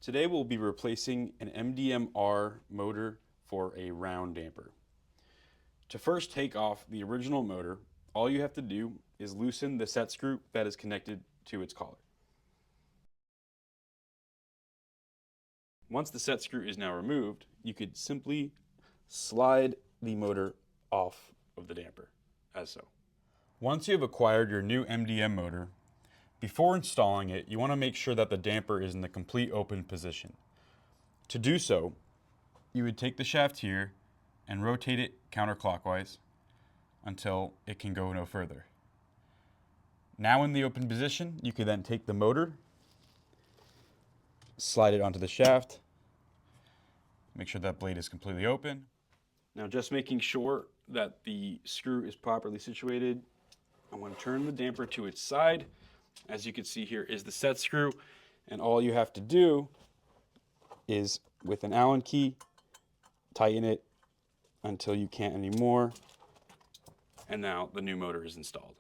Today we'll be replacing an MDM-R motor for a round damper. To first take off the original motor, all you have to do is loosen the set screw that is connected to its collar. Once the set screw is now removed, you could simply slide the motor off of the damper, as so. Once you have acquired your new MDM motor, before installing it, you want to make sure that the damper is in the complete open position. To do so, you would take the shaft here and rotate it counterclockwise until it can go no further. Now in the open position, you can then take the motor, slide it onto the shaft, make sure that blade is completely open. Now just making sure that the screw is properly situated, I'm going to turn the damper to its side. As you can see, here is the set screw, and all you have to do is, with an Allen key, tighten it until you can't anymore, and now the new motor is installed.